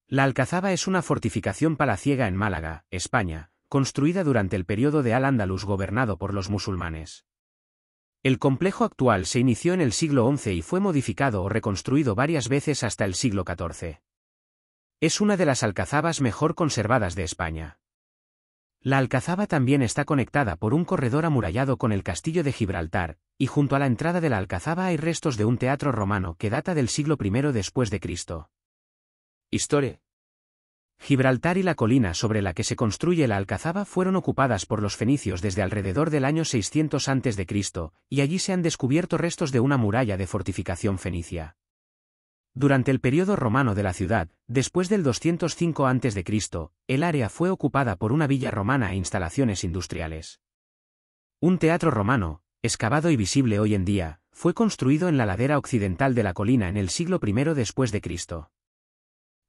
La Alcazaba es una fortificación palaciega en Málaga, España, construida durante el período de Al-Ándalus gobernado por los musulmanes. El complejo actual se inició en el siglo XI y fue modificado o reconstruido varias veces hasta el siglo XIV. Es una de las alcazabas mejor conservadas de España. La Alcazaba también está conectada por un corredor amurallado con el castillo de Gibraltar, y junto a la entrada de la Alcazaba hay restos de un teatro romano que data del siglo I después de Cristo. Historia. Gibraltar y la colina sobre la que se construye la Alcazaba fueron ocupadas por los fenicios desde alrededor del año 600 a.C., y allí se han descubierto restos de una muralla de fortificación fenicia. Durante el período romano de la ciudad, después del 205 a.C., el área fue ocupada por una villa romana e instalaciones industriales. Un teatro romano, excavado y visible hoy en día, fue construido en la ladera occidental de la colina en el siglo I después de Cristo.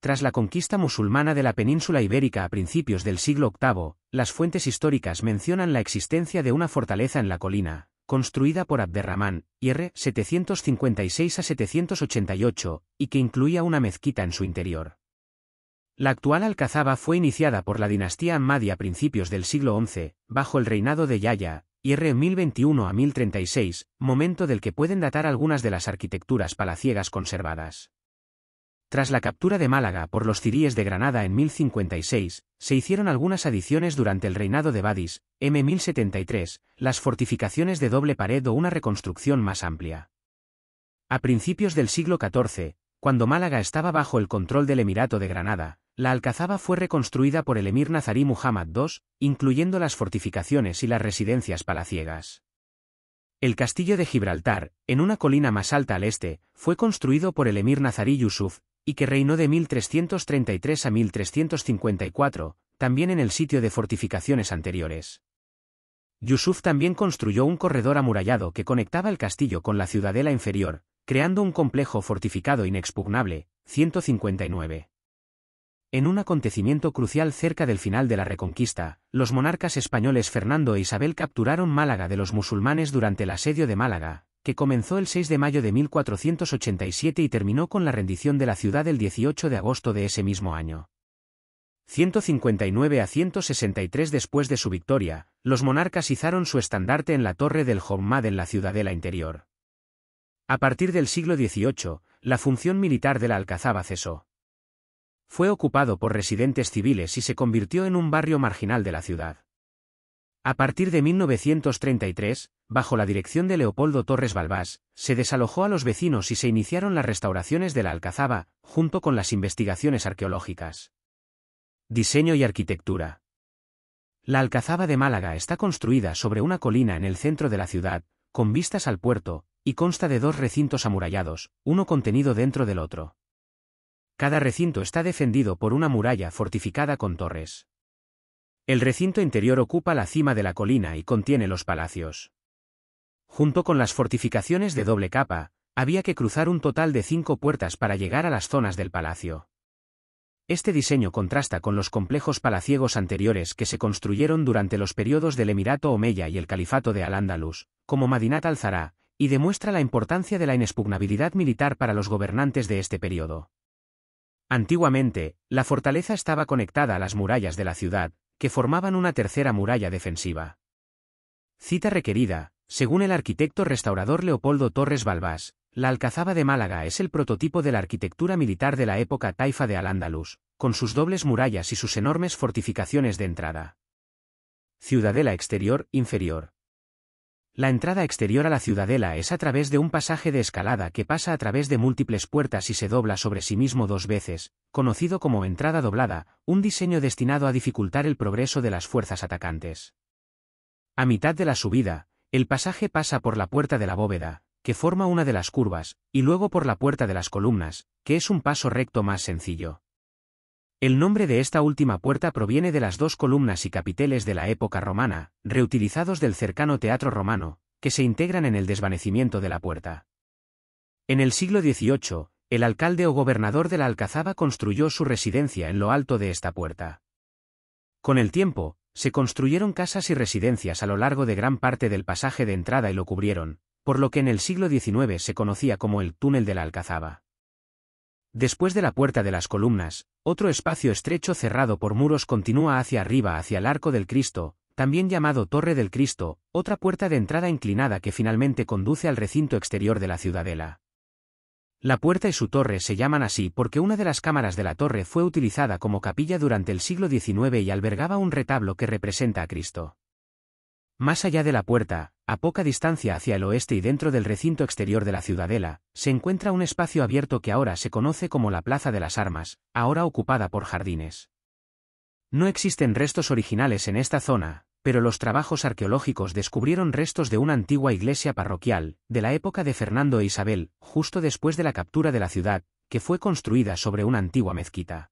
Tras la conquista musulmana de la península ibérica a principios del siglo VIII, las fuentes históricas mencionan la existencia de una fortaleza en la colina, construida por Abderramán, IR 756 a 788, y que incluía una mezquita en su interior. La actual Alcazaba fue iniciada por la dinastía Ammadi a principios del siglo XI, bajo el reinado de Yahya, IR 1021 a 1036, momento del que pueden datar algunas de las arquitecturas palaciegas conservadas. Tras la captura de Málaga por los ciríes de Granada en 1056, se hicieron algunas adiciones durante el reinado de Badis, M 1073, las fortificaciones de doble pared o una reconstrucción más amplia. A principios del siglo XIV, cuando Málaga estaba bajo el control del Emirato de Granada, la Alcazaba fue reconstruida por el emir nazarí Muhammad II, incluyendo las fortificaciones y las residencias palaciegas. El castillo de Gibraltar, en una colina más alta al este, fue construido por el emir nazarí Yusuf, y que reinó de 1333 a 1354, también en el sitio de fortificaciones anteriores. Yusuf también construyó un corredor amurallado que conectaba el castillo con la ciudadela inferior, creando un complejo fortificado inexpugnable, 159. En un acontecimiento crucial cerca del final de la Reconquista, los monarcas españoles Fernando e Isabel capturaron Málaga de los musulmanes durante el asedio de Málaga, que comenzó el 6 de mayo de 1487 y terminó con la rendición de la ciudad el 18 de agosto de ese mismo año. 159 a 163 después de su victoria, los monarcas izaron su estandarte en la torre del Jommad en la ciudadela interior. A partir del siglo XVIII, la función militar de la Alcazaba cesó. Fue ocupado por residentes civiles y se convirtió en un barrio marginal de la ciudad. A partir de 1933, bajo la dirección de Leopoldo Torres Balbás, se desalojó a los vecinos y se iniciaron las restauraciones de la Alcazaba, junto con las investigaciones arqueológicas. Diseño y arquitectura. La Alcazaba de Málaga está construida sobre una colina en el centro de la ciudad, con vistas al puerto, y consta de dos recintos amurallados, uno contenido dentro del otro. Cada recinto está defendido por una muralla fortificada con torres. El recinto interior ocupa la cima de la colina y contiene los palacios. Junto con las fortificaciones de doble capa, había que cruzar un total de 5 puertas para llegar a las zonas del palacio. Este diseño contrasta con los complejos palaciegos anteriores que se construyeron durante los periodos del Emirato Omeya y el Califato de Al-Ándalus, como Madinat al-Zahra, y demuestra la importancia de la inexpugnabilidad militar para los gobernantes de este periodo. Antiguamente, la fortaleza estaba conectada a las murallas de la ciudad, que formaban una tercera muralla defensiva. Cita requerida: según el arquitecto restaurador Leopoldo Torres Balbás, la Alcazaba de Málaga es el prototipo de la arquitectura militar de la época taifa de Al-Ándalus, con sus dobles murallas y sus enormes fortificaciones de entrada. Ciudadela exterior, inferior. La entrada exterior a la ciudadela es a través de un pasaje de escalada que pasa a través de múltiples puertas y se dobla sobre sí mismo 2 veces, conocido como entrada doblada, un diseño destinado a dificultar el progreso de las fuerzas atacantes. A mitad de la subida, el pasaje pasa por la puerta de la bóveda, que forma una de las curvas, y luego por la puerta de las columnas, que es un paso recto más sencillo. El nombre de esta última puerta proviene de las 2 columnas y capiteles de la época romana, reutilizados del cercano Teatro Romano, que se integran en el desvanecimiento de la puerta. En el siglo XVIII, el alcalde o gobernador de la Alcazaba construyó su residencia en lo alto de esta puerta. Con el tiempo, se construyeron casas y residencias a lo largo de gran parte del pasaje de entrada y lo cubrieron, por lo que en el siglo XIX se conocía como el túnel de la Alcazaba. Después de la Puerta de las Columnas, otro espacio estrecho cerrado por muros continúa hacia arriba hacia el Arco del Cristo, también llamado Torre del Cristo, otra puerta de entrada inclinada que finalmente conduce al recinto exterior de la ciudadela. La puerta y su torre se llaman así porque una de las cámaras de la torre fue utilizada como capilla durante el siglo XIX y albergaba un retablo que representa a Cristo. Más allá de la puerta, a poca distancia hacia el oeste y dentro del recinto exterior de la ciudadela, se encuentra un espacio abierto que ahora se conoce como la Plaza de las Armas, ahora ocupada por jardines. No existen restos originales en esta zona, pero los trabajos arqueológicos descubrieron restos de una antigua iglesia parroquial, de la época de Fernando e Isabel, justo después de la captura de la ciudad, que fue construida sobre una antigua mezquita.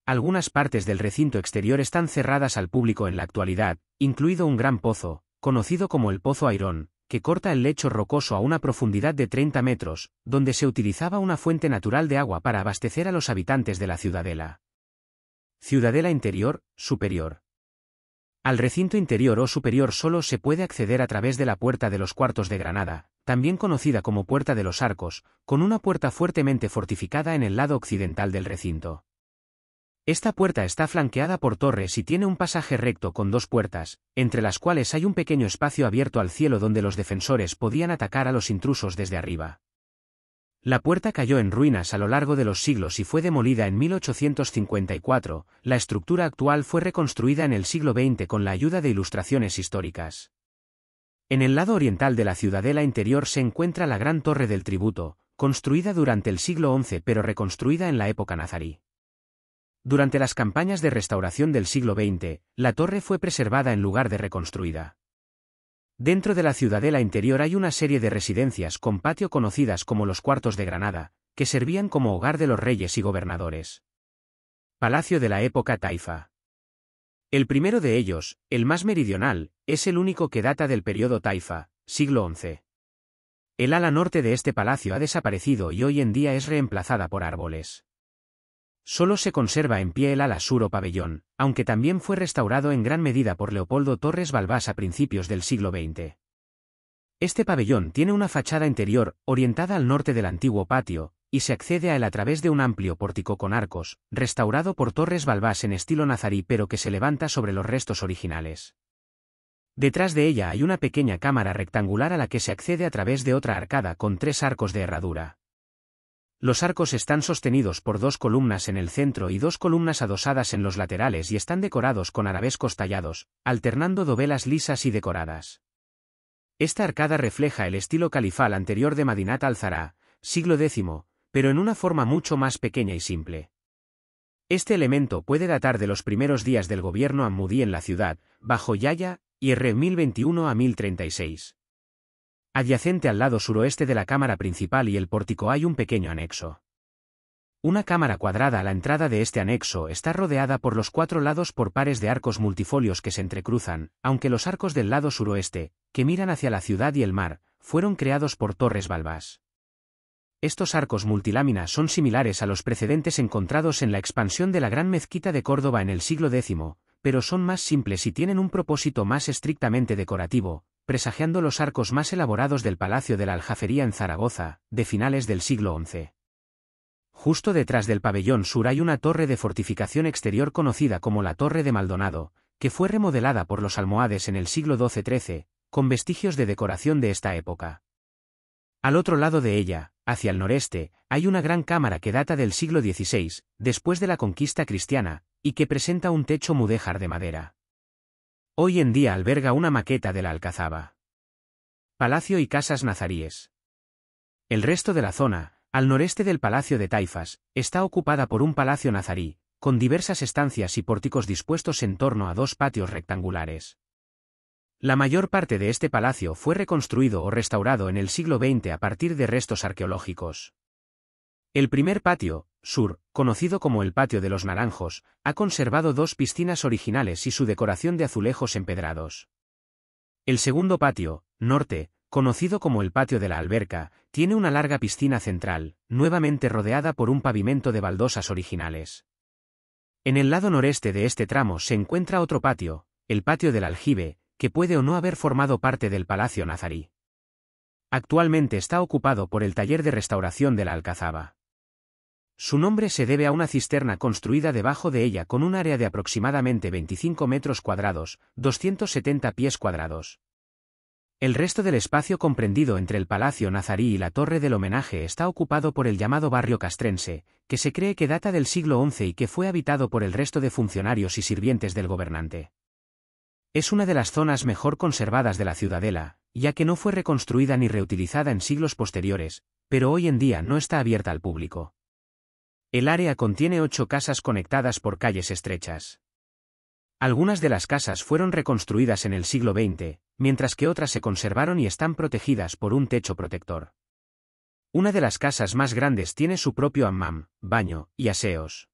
Algunas partes del recinto exterior están cerradas al público en la actualidad, incluido un gran pozo, conocido como el Pozo Airón, que corta el lecho rocoso a una profundidad de 30 metros, donde se utilizaba una fuente natural de agua para abastecer a los habitantes de la ciudadela. Ciudadela interior, superior. Al recinto interior o superior solo se puede acceder a través de la Puerta de los Cuartos de Granada, también conocida como Puerta de los Arcos, con una puerta fuertemente fortificada en el lado occidental del recinto. Esta puerta está flanqueada por torres y tiene un pasaje recto con dos puertas, entre las cuales hay un pequeño espacio abierto al cielo donde los defensores podían atacar a los intrusos desde arriba. La puerta cayó en ruinas a lo largo de los siglos y fue demolida en 1854, la estructura actual fue reconstruida en el siglo XX con la ayuda de ilustraciones históricas. En el lado oriental de la ciudadela interior se encuentra la Gran Torre del Tributo, construida durante el siglo XI pero reconstruida en la época nazarí. Durante las campañas de restauración del siglo XX, la torre fue preservada en lugar de reconstruida. Dentro de la ciudadela interior hay una serie de residencias con patio conocidas como los Cuartos de Granada, que servían como hogar de los reyes y gobernadores. Palacio de la época taifa. El primero de ellos, el más meridional, es el único que data del periodo taifa, siglo XI. El ala norte de este palacio ha desaparecido y hoy en día es reemplazada por árboles. Solo se conserva en pie el ala sur o pabellón, aunque también fue restaurado en gran medida por Leopoldo Torres Balbás a principios del siglo XX. Este pabellón tiene una fachada interior, orientada al norte del antiguo patio, y se accede a él a través de un amplio pórtico con arcos, restaurado por Torres Balbás en estilo nazarí pero que se levanta sobre los restos originales. Detrás de ella hay una pequeña cámara rectangular a la que se accede a través de otra arcada con 3 arcos de herradura. Los arcos están sostenidos por 2 columnas en el centro y 2 columnas adosadas en los laterales y están decorados con arabescos tallados, alternando dovelas lisas y decoradas. Esta arcada refleja el estilo califal anterior de Madinat al-Zahra, siglo X, pero en una forma mucho más pequeña y simple. Este elemento puede datar de los primeros días del gobierno amudí en la ciudad, bajo Yahya, IR 1021 a 1036. Adyacente al lado suroeste de la cámara principal y el pórtico hay un pequeño anexo. Una cámara cuadrada a la entrada de este anexo está rodeada por los 4 lados por pares de arcos multifolios que se entrecruzan, aunque los arcos del lado suroeste, que miran hacia la ciudad y el mar, fueron creados por Torres Balbás. Estos arcos multiláminas son similares a los precedentes encontrados en la expansión de la Gran Mezquita de Córdoba en el siglo X, pero son más simples y tienen un propósito más estrictamente decorativo, presagiando los arcos más elaborados del Palacio de la Aljafería en Zaragoza, de finales del siglo XI. Justo detrás del pabellón sur hay una torre de fortificación exterior conocida como la Torre de Maldonado, que fue remodelada por los almohades en el siglo XII-XIII, con vestigios de decoración de esta época. Al otro lado de ella, hacia el noreste, hay una gran cámara que data del siglo XVI, después de la conquista cristiana, y que presenta un techo mudéjar de madera. Hoy en día alberga una maqueta de la Alcazaba. Palacio y casas nazaríes. El resto de la zona, al noreste del Palacio de Taifas, está ocupada por un palacio nazarí, con diversas estancias y pórticos dispuestos en torno a 2 patios rectangulares. La mayor parte de este palacio fue reconstruido o restaurado en el siglo XX a partir de restos arqueológicos. El primer patio, sur, conocido como el Patio de los Naranjos, ha conservado 2 piscinas originales y su decoración de azulejos empedrados. El segundo patio, norte, conocido como el Patio de la Alberca, tiene una larga piscina central, nuevamente rodeada por un pavimento de baldosas originales. En el lado noreste de este tramo se encuentra otro patio, el Patio del Aljibe, que puede o no haber formado parte del Palacio nazarí. Actualmente está ocupado por el taller de restauración de la Alcazaba. Su nombre se debe a una cisterna construida debajo de ella con un área de aproximadamente 25 metros cuadrados, 270 pies cuadrados. El resto del espacio comprendido entre el Palacio Nazarí y la Torre del Homenaje está ocupado por el llamado barrio castrense, que se cree que data del siglo XI y que fue habitado por el resto de funcionarios y sirvientes del gobernante. Es una de las zonas mejor conservadas de la ciudadela, ya que no fue reconstruida ni reutilizada en siglos posteriores, pero hoy en día no está abierta al público. El área contiene 8 casas conectadas por calles estrechas. Algunas de las casas fueron reconstruidas en el siglo XX, mientras que otras se conservaron y están protegidas por un techo protector. Una de las casas más grandes tiene su propio hammam, baño y aseos.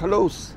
Close.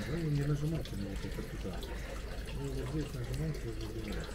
Не нажимайте на это туда. Вы вот здесь нажимаете и выбираете.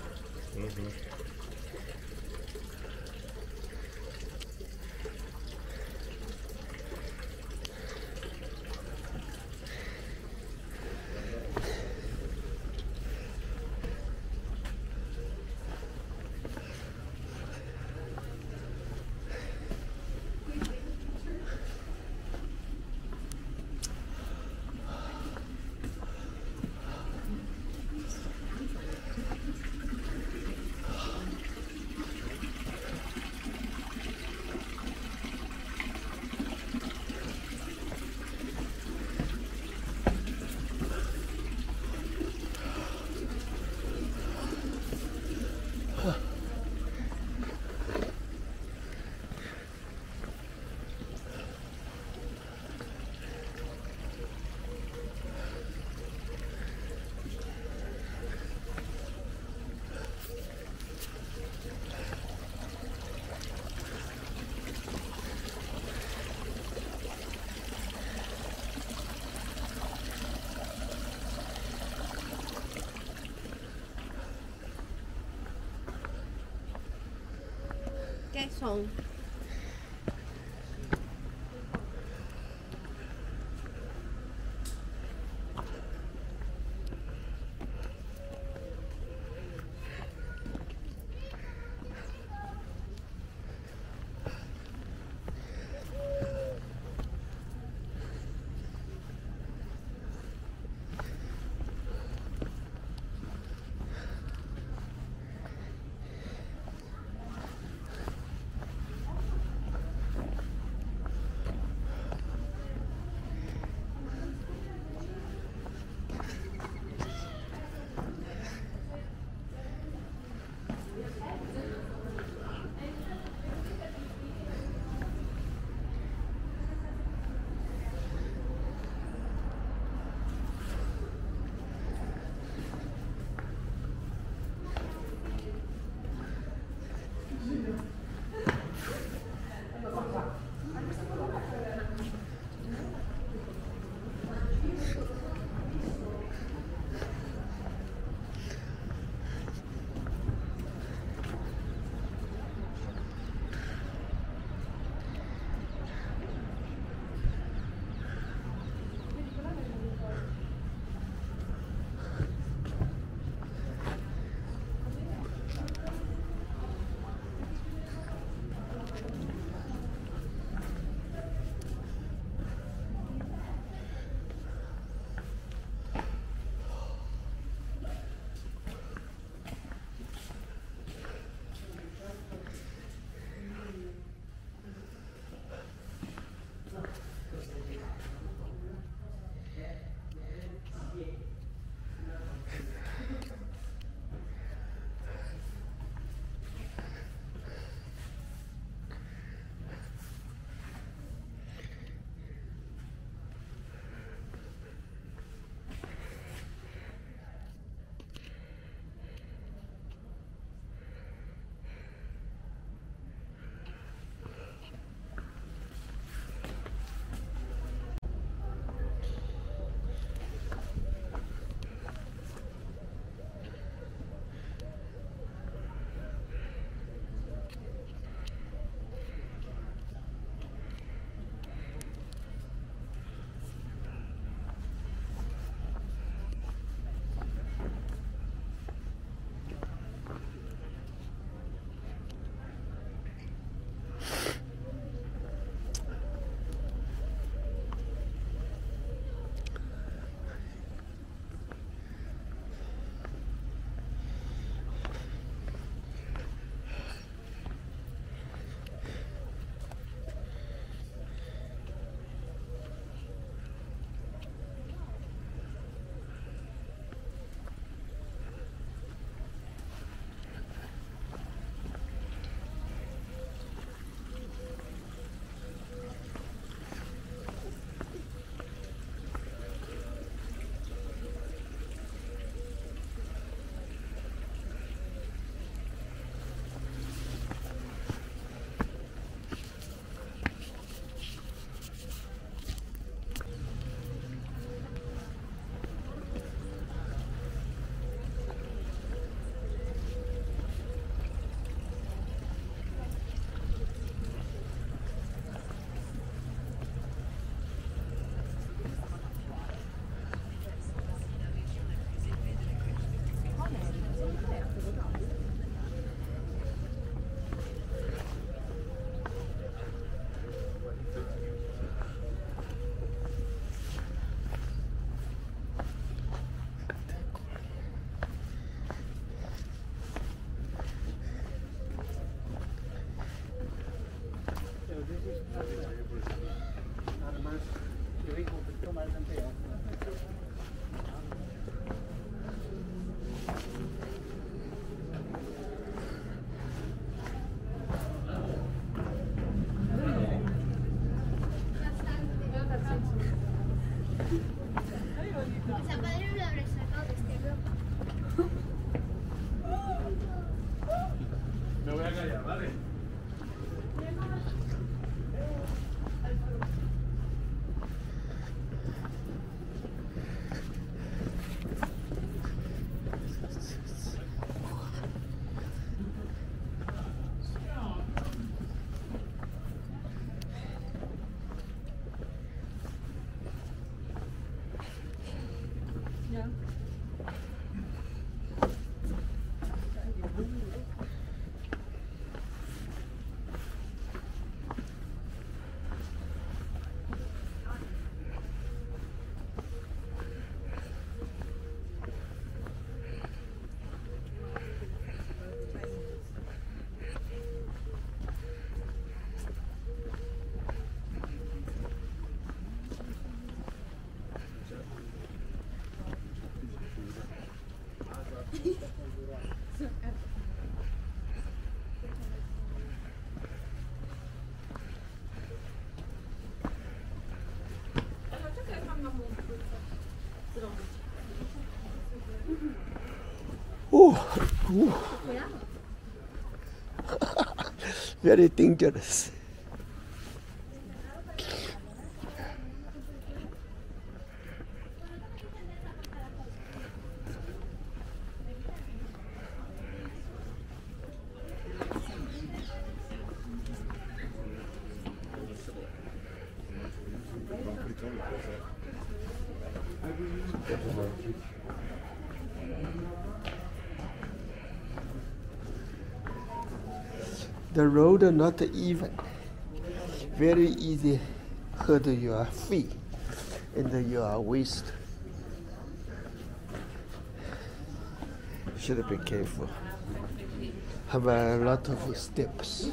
¿Qué son? Además, yo vengo a tomar el anteo. Esa padre no la habré sacado de este bloque. Me voy a callar, ¿vale? Very dangerous. The road not even. Very easy hurt your feet and your waist. Should be careful. Have a lot of steps.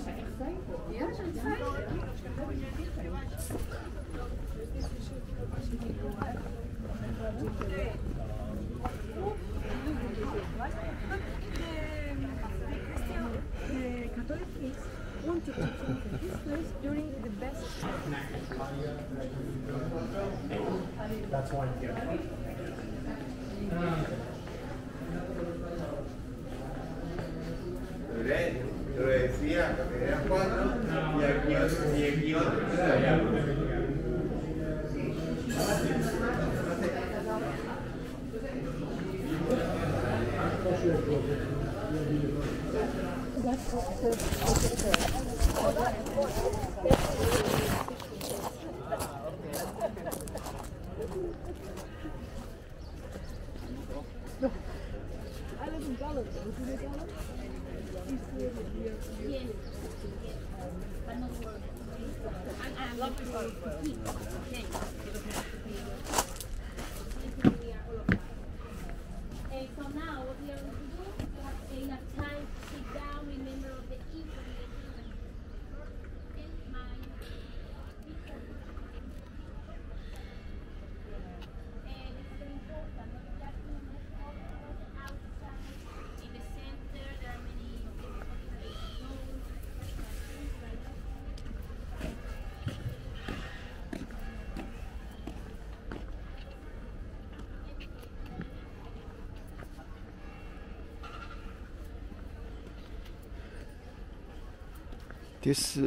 The Catholic priests wanted to keep this place during the best time. That's why. Lo decía, eran 4 y aquí otro. So now what we are going to do, you have enough time to sit down, remember the information. Okay, my and it's very important, not just to move outside, in the center, there are many This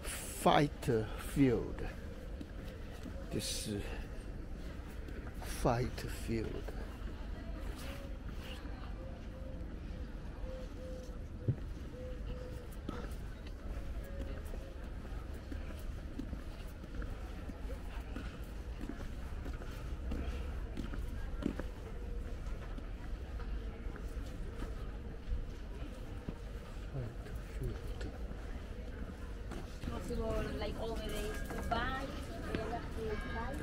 fight field. This fight field. possible, like all the days to buy, to fight.